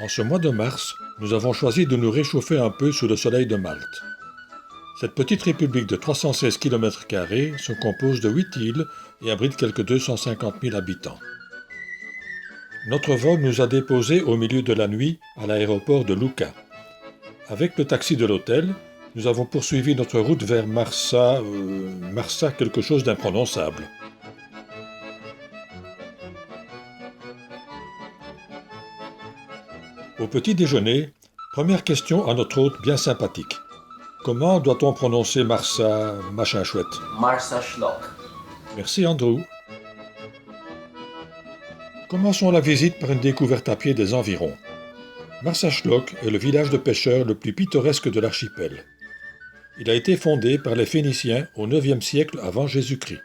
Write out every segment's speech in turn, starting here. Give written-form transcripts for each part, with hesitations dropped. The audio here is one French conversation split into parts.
En ce mois de mars, nous avons choisi de nous réchauffer un peu sous le soleil de Malte. Cette petite république de 316 km² se compose de 8 îles et abrite quelques 250 000 habitants. Notre vol nous a déposés au milieu de la nuit à l'aéroport de Lucca. Avec le taxi de l'hôtel, nous avons poursuivi notre route vers Marsa quelque chose d'imprononçable. Au petit déjeuner, première question à notre hôte bien sympathique. Comment doit-on prononcer Marsa machin chouette? Marsa Schlock. Merci Andrew. Commençons la visite par une découverte à pied des environs. Marsaxlokk est le village de pêcheurs le plus pittoresque de l'archipel. Il a été fondé par les Phéniciens au IXe siècle avant Jésus-Christ.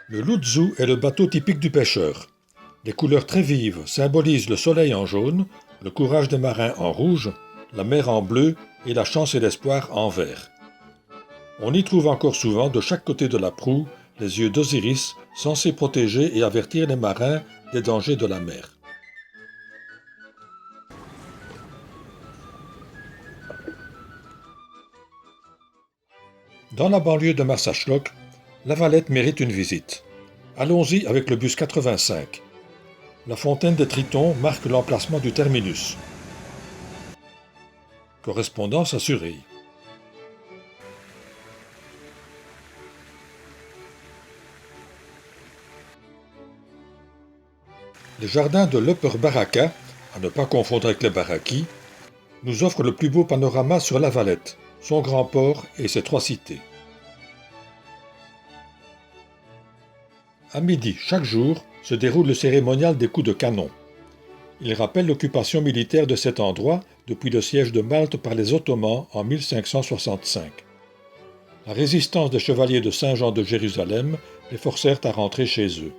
Le Lutzu est le bateau typique du pêcheur. Les couleurs très vives symbolisent le soleil en jaune, le courage des marins en rouge, la mer en bleu et la chance et l'espoir en vert. On y trouve encore souvent de chaque côté de la proue les yeux d'Osiris censés protéger et avertir les marins des dangers de la mer. Dans la banlieue de Marsaxlokk, La Valette mérite une visite. Allons-y avec le bus 85. La fontaine des Tritons marque l'emplacement du terminus. Correspondance assurée. Les jardins de l'Upper Baraka, à ne pas confondre avec les Baraki, nous offrent le plus beau panorama sur La Valette, son grand port et ses 3 cités. À midi, chaque jour, se déroule le cérémonial des coups de canon. Il rappelle l'occupation militaire de cet endroit depuis le siège de Malte par les Ottomans en 1565. La résistance des chevaliers de Saint-Jean de Jérusalem les forcèrent à rentrer chez eux.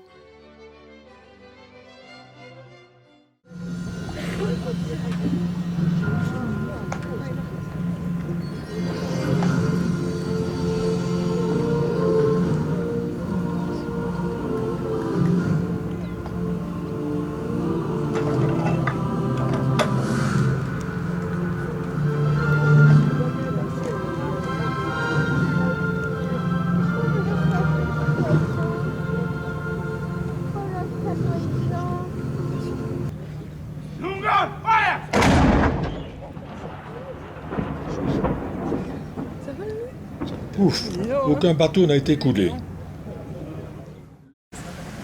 Ouf, aucun bateau n'a été coulé.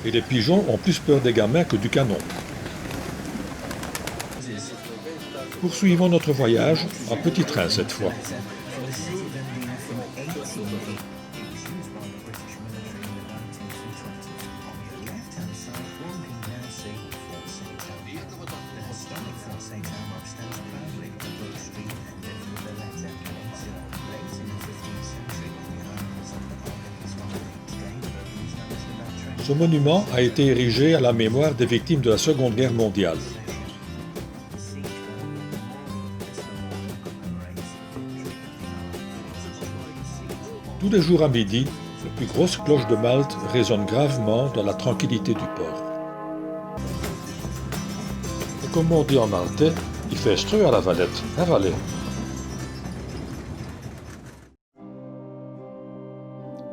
Et les pigeons ont plus peur des gamins que du canon. Poursuivons notre voyage, en petit train cette fois. Ce monument a été érigé à la mémoire des victimes de la Seconde Guerre mondiale. Tous les jours à midi, les plus grosses cloches de Malte résonnent gravement dans la tranquillité du port. Et comme on dit en maltais, il fait streux à La Valette, hein Valais?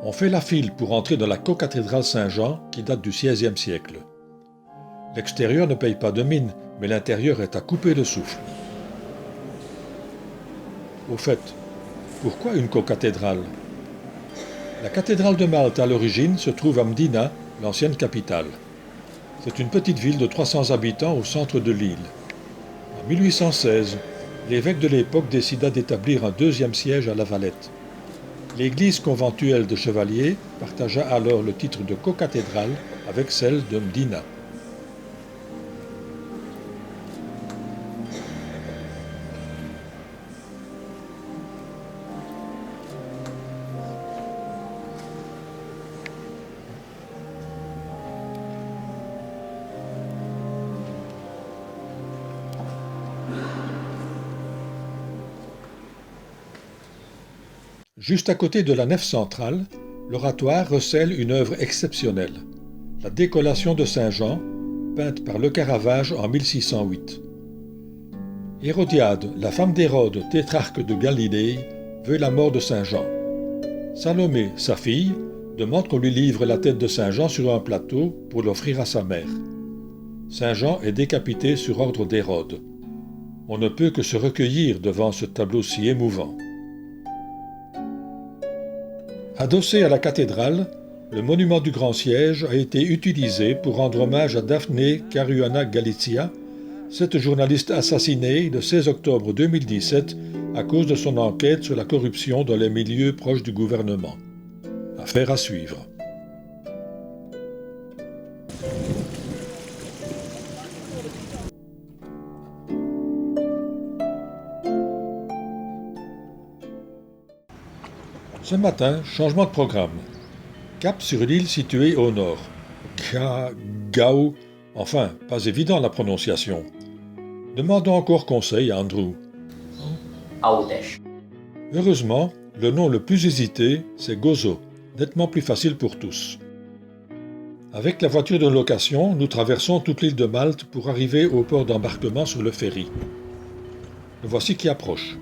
On fait la file pour entrer dans la cocathédrale Saint-Jean qui date du XVIe siècle. L'extérieur ne paye pas de mine, mais l'intérieur est à couper le souffle. Au fait, pourquoi une cocathédrale? La cathédrale de Malte à l'origine se trouve à Mdina, l'ancienne capitale. C'est une petite ville de 300 habitants au centre de l'île. En 1816, l'évêque de l'époque décida d'établir un deuxième siège à La Valette. L'église conventuelle de Chevaliers partagea alors le titre de cocathédrale avec celle de Mdina. Juste à côté de la nef centrale, l'oratoire recèle une œuvre exceptionnelle, la décollation de Saint Jean, peinte par Le Caravage en 1608. Hérodiade, la femme d'Hérode, tétrarque de Galilée, veut la mort de Saint Jean. Salomé, sa fille, demande qu'on lui livre la tête de Saint Jean sur un plateau pour l'offrir à sa mère. Saint Jean est décapité sur ordre d'Hérode. On ne peut que se recueillir devant ce tableau si émouvant. Adossé à la cathédrale, le monument du Grand Siège a été utilisé pour rendre hommage à Daphne Caruana Galizia, cette journaliste assassinée le 16 octobre 2017 à cause de son enquête sur la corruption dans les milieux proches du gouvernement. Affaire à suivre. Ce matin, changement de programme. Cap sur l'île située au nord. Gao, enfin, pas évident la prononciation. Demandons encore conseil à Andrew. Heureusement, le nom le plus hésité, c'est Gozo, nettement plus facile pour tous. Avec la voiture de location, nous traversons toute l'île de Malte pour arriver au port d'embarquement sur le ferry. Le voici qui approche.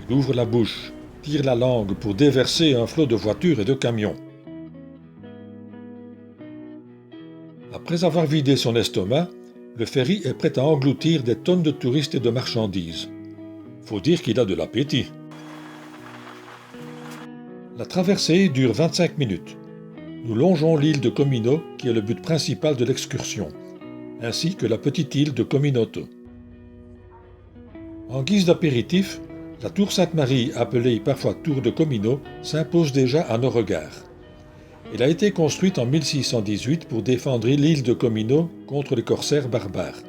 Il ouvre la bouche, tire la langue pour déverser un flot de voitures et de camions. Après avoir vidé son estomac, le ferry est prêt à engloutir des tonnes de touristes et de marchandises. Faut dire qu'il a de l'appétit. La traversée dure 25 minutes. Nous longeons l'île de Comino, qui est le but principal de l'excursion, ainsi que la petite île de Cominoto. En guise d'apéritif, la tour Sainte-Marie, appelée parfois tour de Comino, s'impose déjà à nos regards. Elle a été construite en 1618 pour défendre l'île de Comino contre les corsaires barbares.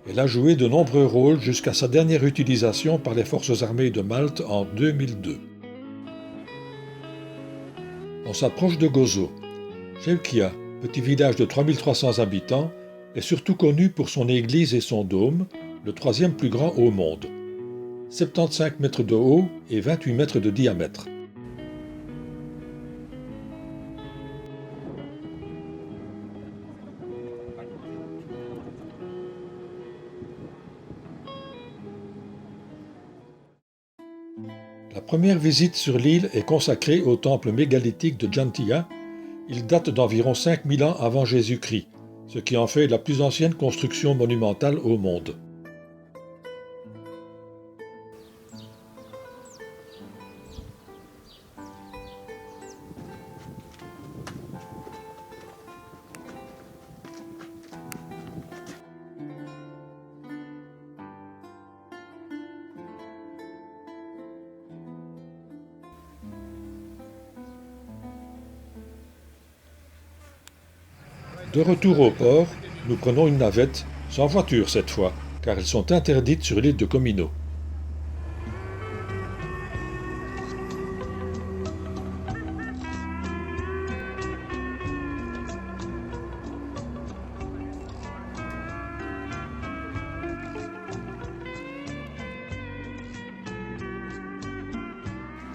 Elle a joué de nombreux rôles jusqu'à sa dernière utilisation par les forces armées de Malte en 2002. On s'approche de Gozo. Ceuchia, petit village de 3300 habitants, est surtout connu pour son église et son dôme, le troisième plus grand au monde. 75 mètres de haut et 28 mètres de diamètre. La première visite sur l'île est consacrée au temple mégalithique de Jantia. Il date d'environ 5000 ans avant Jésus-Christ, ce qui en fait la plus ancienne construction monumentale au monde. De retour au port, nous prenons une navette, sans voiture cette fois, car elles sont interdites sur l'île de Comino.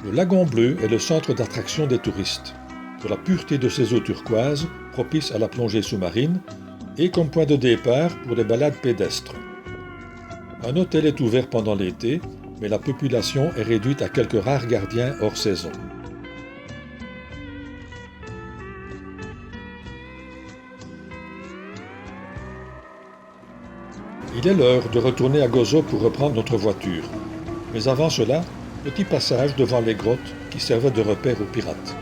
Le lagon bleu est le centre d'attraction des touristes, pour la pureté de ses eaux turquoises, propices à la plongée sous-marine, et comme point de départ pour les balades pédestres. Un hôtel est ouvert pendant l'été, mais la population est réduite à quelques rares gardiens hors saison. Il est l'heure de retourner à Gozo pour reprendre notre voiture. Mais avant cela, petit passage devant les grottes qui servaient de repère aux pirates.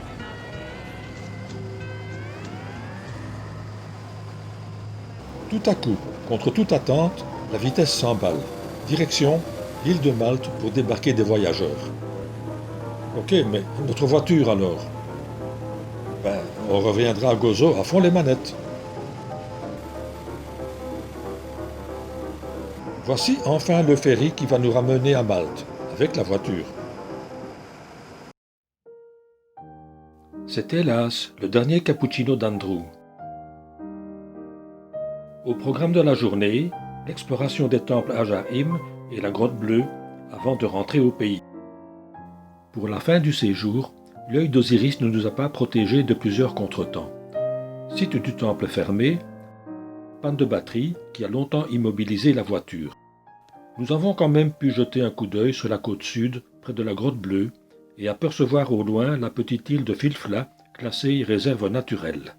Tout à coup, contre toute attente, la vitesse s'emballe. Direction l'île de Malte pour débarquer des voyageurs. Ok, mais notre voiture alors? On reviendra à Gozo à fond les manettes. Voici enfin le ferry qui va nous ramener à Malte, avec la voiture. C'est hélas le dernier cappuccino d'Andrew. Au programme de la journée, l'exploration des temples Ajaïm et la grotte bleue avant de rentrer au pays. Pour la fin du séjour, L'œil d'Osiris ne nous a pas protégés de plusieurs contretemps. Site du temple fermé, panne de batterie qui a longtemps immobilisé la voiture. Nous avons quand même pu jeter un coup d'œil sur la côte sud, près de la Grotte Bleue, et apercevoir au loin la petite île de Filfla, classée réserve naturelle.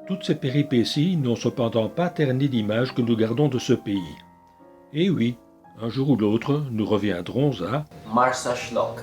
Toutes ces péripéties n'ont cependant pas terni l'image que nous gardons de ce pays. Et oui, un jour ou l'autre, nous reviendrons à Marsashloq.